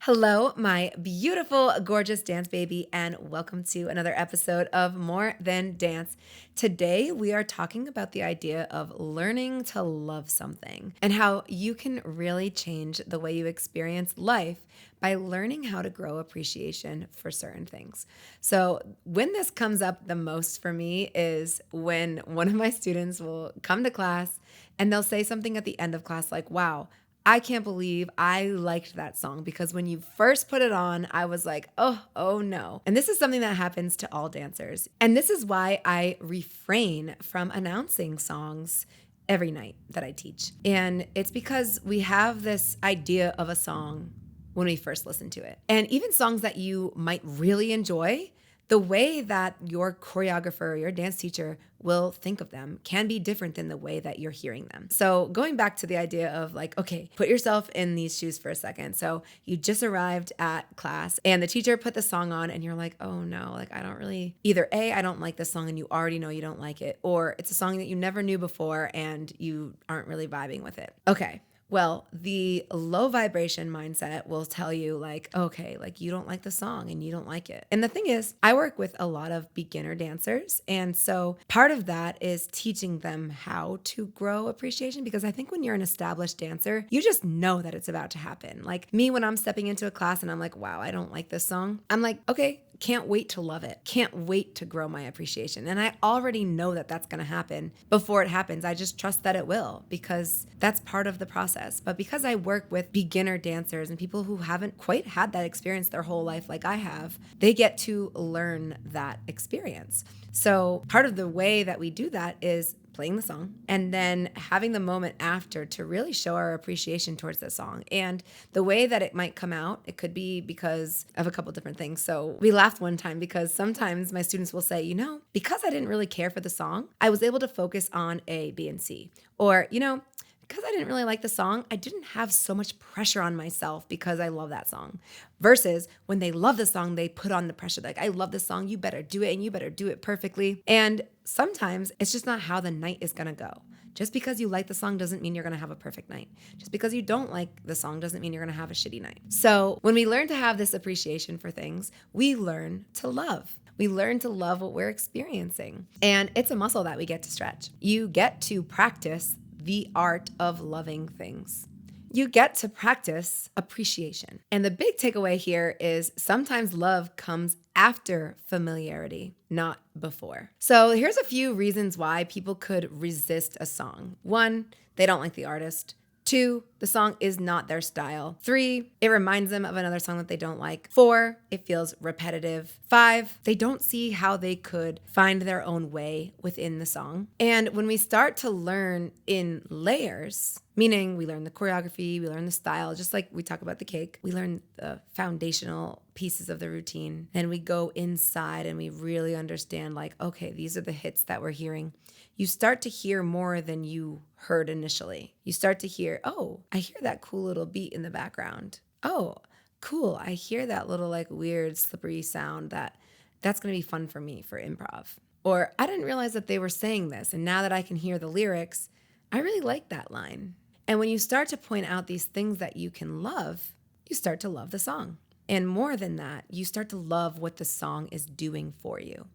Hello, my beautiful, gorgeous dance baby, and welcome to another episode of More Than Dance. Today, we are talking about the idea of learning to love something and how you can really change the way you experience life by learning how to grow appreciation for certain things. So, when this comes up the most for me is when one of my students will come to class and they'll say something at the end of class like, wow, I can't believe I liked that song because when you first put it on, I was like, oh no. And this is something that happens to all dancers. And this is why I refrain from announcing songs every night that I teach. And it's because we have this idea of a song when we first listen to it. And even songs that you might really enjoy, the way that your choreographer or your dance teacher will think of them can be different than the way that you're hearing them. So going back to the idea of like, okay, put yourself in these shoes for a second. So you just arrived at class and the teacher put the song on and you're like, oh no, like I don't really, either A, I don't like this song and you already know you don't like it, or it's a song that you never knew before and you aren't really vibing with it. Okay. Well, the low vibration mindset will tell you like, okay, like you don't like the song and you don't like it. And the thing is, I work with a lot of beginner dancers. And so part of that is teaching them how to grow appreciation, because I think when you're an established dancer, you just know that it's about to happen. Like me, when I'm stepping into a class and I'm like, wow, I don't like this song. I'm like, okay, can't wait to love it. Can't wait to grow my appreciation. And I already know that that's going to happen before it happens. I just trust that it will because that's part of the process. But because I work with beginner dancers and people who haven't quite had that experience their whole life like I have, they get to learn that experience. So part of the way that we do that is playing the song and then having the moment after to really show our appreciation towards the song. And the way that it might come out, it could be because of a couple different things. So we laughed one time because sometimes my students will say, because I didn't really care for the song, I was able to focus on A, B, and C. Or, because I didn't really like the song, I didn't have so much pressure on myself because I love that song. Versus when they love the song, they put on the pressure. Like, I love this song, you better do it and you better do it perfectly. And sometimes it's just not how the night is gonna go. Just because you like the song doesn't mean you're gonna have a perfect night. Just because you don't like the song doesn't mean you're gonna have a shitty night. So when we learn to have this appreciation for things, we learn to love. We learn to love what we're experiencing. And it's a muscle that we get to stretch. You get to practice the art of loving things. You get to practice appreciation. And the big takeaway here is sometimes love comes after familiarity, not before. So here's a few reasons why people could resist a song. 1, they don't like the artist. 2, the song is not their style. 3, it reminds them of another song that they don't like. 4, it feels repetitive. 5, they don't see how they could find their own way within the song. And when we start to learn in layers, meaning we learn the choreography, we learn the style, just like we talk about the cake, we learn the foundational pieces of the routine. Then we go inside and we really understand like, okay, these are the hits that we're hearing. You start to hear more than you heard initially. You start to hear, oh, I hear that cool little beat in the background. Oh, cool. I hear that little like weird slippery sound that's going to be fun for me for improv. Or I didn't realize that they were saying this. And now that I can hear the lyrics, I really like that line. And when you start to point out these things that you can love, you start to love the song. And more than that, you start to love what the song is doing for you,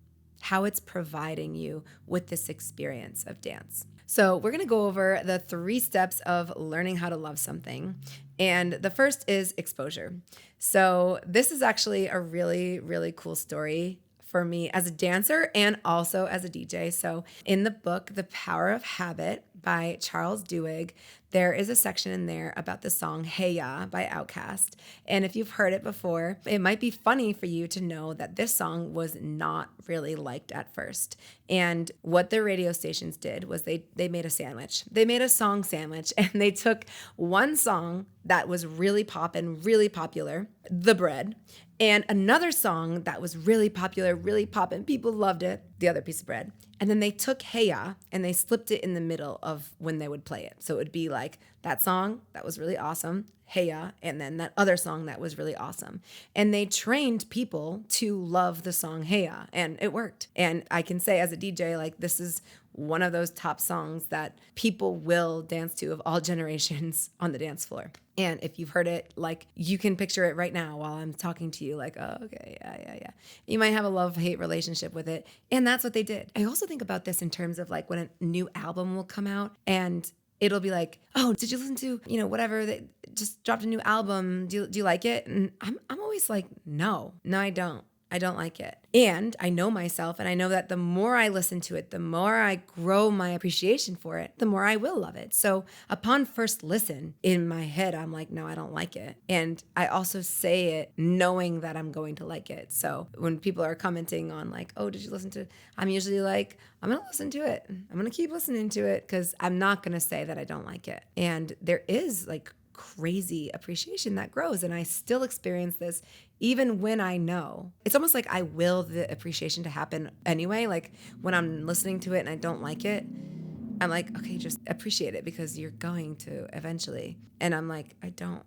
how it's providing you with this experience of dance. So we're going to go over the 3 steps of learning how to love something. And the first is exposure. So this is actually a really, really cool story for me as a dancer and also as a DJ. So in the book, The Power of Habit by Charles Duhigg, there is a section in there about the song Hey Ya by Outkast. And if you've heard it before, it might be funny for you to know that this song was not really liked at first. And what the radio stations did was they made a sandwich. They made a song sandwich and they took one song that was really poppin', really popular, The Bread, and another song that was really popular, really poppin', people loved it, The Other Piece of Bread. And then they took Hey Ya and they slipped it in the middle of when they would play it. So it would be like, that song, that was really awesome. Hey ya. And then that other song that was really awesome. And they trained people to love the song Hey Ya, and it worked. And I can say as a DJ, like, this is one of those top songs that people will dance to of all generations on the dance floor. And if you've heard it, like, you can picture it right now while I'm talking to you, like, oh, okay, yeah. You might have a love-hate relationship with it. And that's what they did. I also think about this in terms of like when a new album will come out and it'll be like, oh, did you listen to, whatever, they just dropped a new album. Do you like it? And I'm always like, no, I don't. I don't like it. And I know myself, and I know that the more I listen to it, the more I grow my appreciation for it, the more I will love it. So upon first listen, in my head, I'm like, no, I don't like it. And I also say it knowing that I'm going to like it. So when people are commenting on like, oh, did you listen to it? I'm usually like, I'm going to listen to it. I'm going to keep listening to it because I'm not going to say that I don't like it. And there is like crazy appreciation that grows. And I still experience this even when I know. It's almost like I will the appreciation to happen anyway. Like when I'm listening to it and I don't like it, I'm like, okay, just appreciate it because you're going to eventually. And I'm like, I don't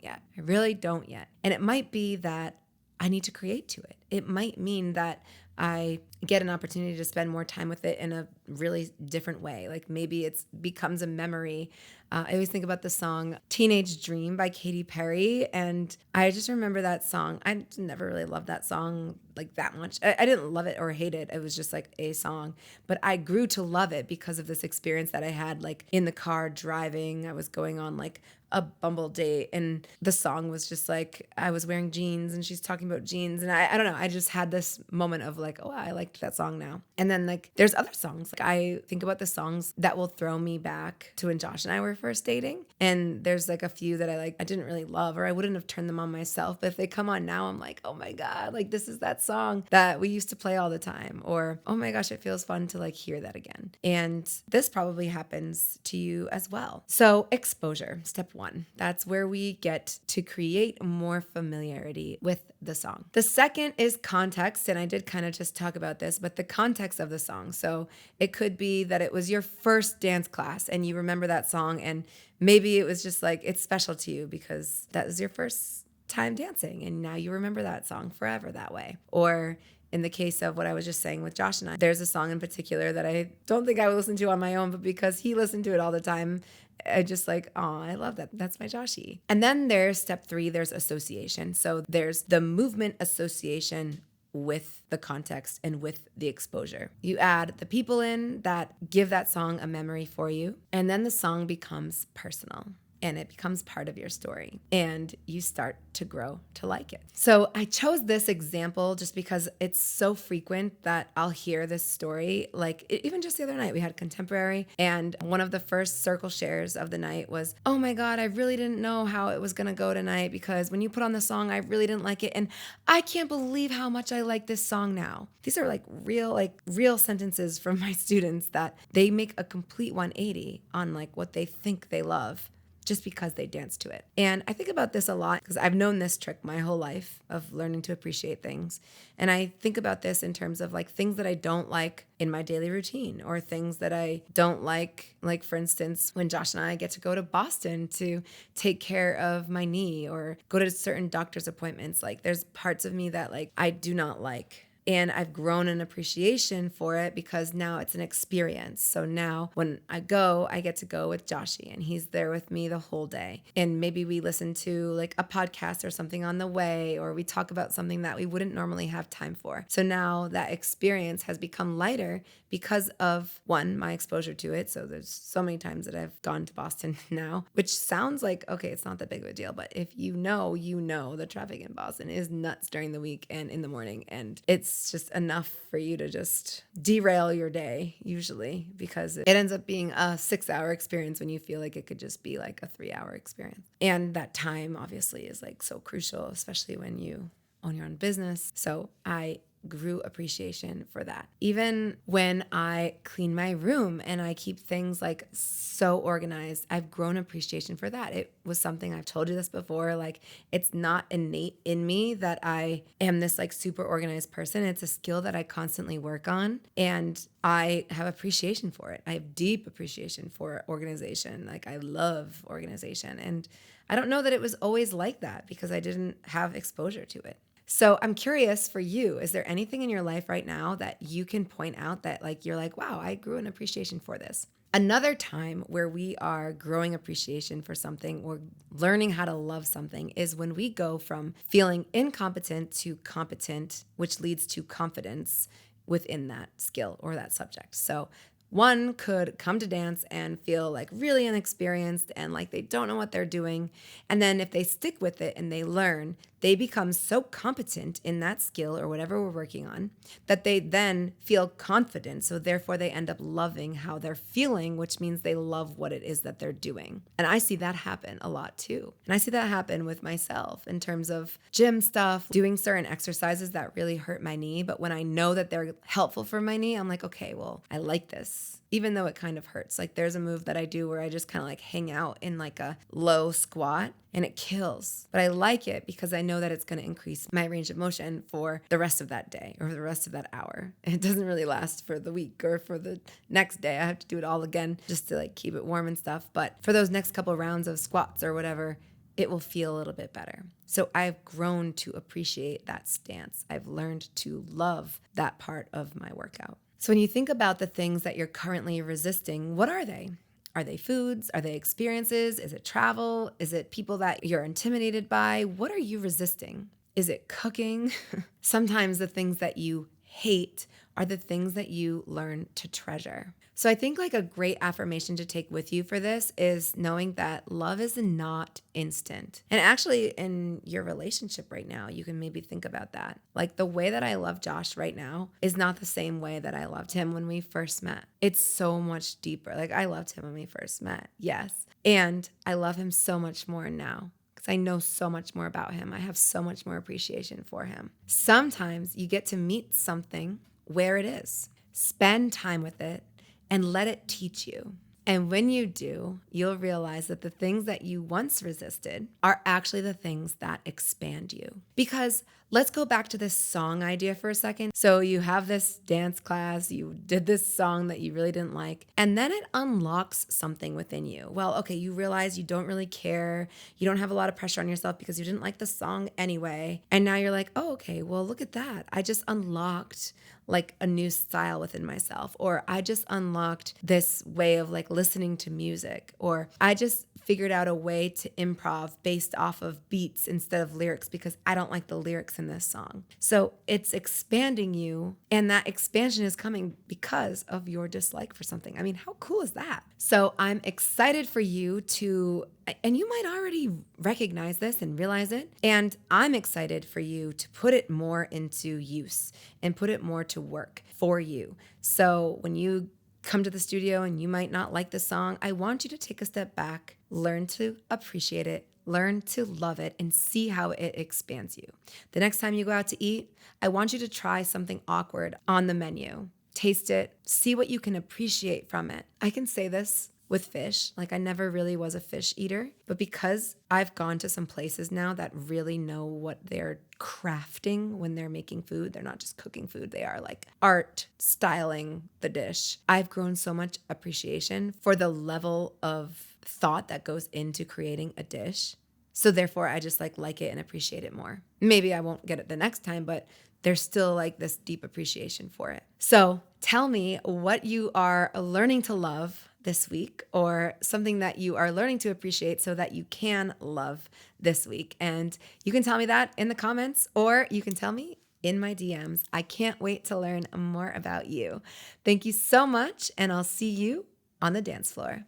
yet. I really don't yet. And it might be that I need to create to it. It might mean that I get an opportunity to spend more time with it in a really different way. Like maybe it becomes a memory. I always think about the song Teenage Dream by Katy Perry. And I just remember that song. I never really loved that song like that much. I didn't love it or hate it. It was just like a song. But I grew to love it because of this experience that I had like in the car driving. I was going on like a Bumble date and the song was just like, I was wearing jeans and she's talking about jeans. And I don't know. I just had this moment of like, oh, I liked that song now. And then like there's other songs. Like I think about the songs that will throw me back to when Josh and I were first dating. And there's like a few that I didn't really love or I wouldn't have turned them on myself. But if they come on now, I'm like, oh my God, like this is that song that we used to play all the time. Or, oh my gosh, it feels fun to like hear that again. And this probably happens to you as well. So exposure, step one. That's where we get to create more familiarity with the song. The second is context, and I did kind of just talk about this, but the context of the song. So it could be that it was your first dance class and you remember that song, and maybe it was just like it's special to you because that was your first time dancing and now you remember that song forever that way. Or in the case of what I was just saying with Josh and I, there's a song in particular that I don't think I would listen to on my own, but because he listened to it all the time, I just like, oh, I love that. That's my Joshy. And then there's step three, there's association. So there's the movement association with the context and with the exposure. You add the people in that give that song a memory for you, and then the song becomes personal. And it becomes part of your story and you start to grow to like it. So I chose this example just because it's so frequent that I'll hear this story. Like even just the other night, we had contemporary and one of the first circle shares of the night was, oh my God, I really didn't know how it was going to go tonight because when you put on the song, I really didn't like it. And I can't believe how much I like this song now. These are like real sentences from my students that they make a complete 180 on like what they think they love just because they dance to it. And I think about this a lot because I've known this trick my whole life of learning to appreciate things. And I think about this in terms of like things that I don't like in my daily routine or things that I don't like for instance, when Josh and I get to go to Boston to take care of my knee or go to certain doctor's appointments, like there's parts of me that like I do not like. And I've grown an appreciation for it because now it's an experience. So now when I go, I get to go with Joshy and he's there with me the whole day. And maybe we listen to like a podcast or something on the way, or we talk about something that we wouldn't normally have time for. So now that experience has become lighter because of one, my exposure to it. So there's so many times that I've gone to Boston now, which sounds like, okay, it's not that big of a deal. But if you know, the traffic in Boston is nuts during the week and in the morning. And it's just enough for you to just derail your day usually because it ends up being a 6-hour experience when you feel like it could just be like a 3-hour experience. And that time obviously is like so crucial, especially when you own your own business. So I grew appreciation for that. Even when I clean my room and I keep things like so organized, I've grown appreciation for that. It was something, I've told you this before, like it's not innate in me that I am this like super organized person. It's a skill that I constantly work on, and I have appreciation for it. I have deep appreciation for organization. Like I love organization, and I don't know that it was always like that because I didn't have exposure to it. So I'm curious for you, is there anything in your life right now that you can point out that like you're like, wow, I grew an appreciation for this? Another time where we are growing appreciation for something or learning how to love something is when we go from feeling incompetent to competent, which leads to confidence within that skill or that subject. So one could come to dance and feel like really inexperienced and like they don't know what they're doing. And then if they stick with it and they learn, they become so competent in that skill or whatever we're working on that they then feel confident. So therefore they end up loving how they're feeling, which means they love what it is that they're doing. And I see that happen a lot too. And I see that happen with myself in terms of gym stuff, doing certain exercises that really hurt my knee. But when I know that they're helpful for my knee, I'm like, okay, well, I like this, even though it kind of hurts. Like there's a move that I do where I just kind of like hang out in like a low squat and it kills. But I like it because I know that it's going to increase my range of motion for the rest of that day or the rest of that hour. And it doesn't really last for the week or for the next day. I have to do it all again just to like keep it warm and stuff. But for those next couple rounds of squats or whatever, it will feel a little bit better. So I've grown to appreciate that stance. I've learned to love that part of my workout. So when you think about the things that you're currently resisting, what are they? Are they foods? Are they experiences? Is it travel? Is it people that you're intimidated by? What are you resisting? Is it cooking? Sometimes the things that you hate are the things that you learn to treasure. So I think like a great affirmation to take with you for this is knowing that love is not instant. And actually in your relationship right now, you can maybe think about that. Like the way that I love Josh right now is not the same way that I loved him when we first met. It's so much deeper. Like I loved him when we first met. Yes. And I love him so much more now. I know so much more about him. I have so much more appreciation for him. Sometimes you get to meet something where it is, spend time with it, and let it teach you. And when you do, you'll realize that the things that you once resisted are actually the things that expand you. Because let's go back to this song idea for a second. So you have this dance class, you did this song that you really didn't like, and then it unlocks something within you. Well, okay, you realize you don't really care. You don't have a lot of pressure on yourself because you didn't like the song anyway. And now you're like, oh, okay, well, look at that. I just unlocked like a new style within myself, or I just unlocked this way of like listening to music, or I just figured out a way to improv based off of beats instead of lyrics because I don't like the lyrics in this song. So it's expanding you, and that expansion is coming because of your dislike for something. I mean, how cool is that? So I'm excited for you to, and you might already recognize this and realize it, and I'm excited for you to put it more into use and put it more to work for you. So when you come to the studio and you might not like the song, I want you to take a step back, learn to appreciate it, learn to love it, and see how it expands you. The next time you go out to eat, I want you to try something awkward on the menu. Taste it, see what you can appreciate from it. I can say this with fish. Like I never really was a fish eater, but because I've gone to some places now that really know what they're crafting when they're making food, they're not just cooking food, they are like art styling the dish. I've grown so much appreciation for the level of thought that goes into creating a dish. So therefore I just like it and appreciate it more. Maybe I won't get it the next time, but there's still like this deep appreciation for it. So tell me what you are learning to love this week, or something that you are learning to appreciate so that you can love this week. And you can tell me that in the comments, or you can tell me in my DMs. I can't wait to learn more about you. Thank you so much, and I'll see you on the dance floor.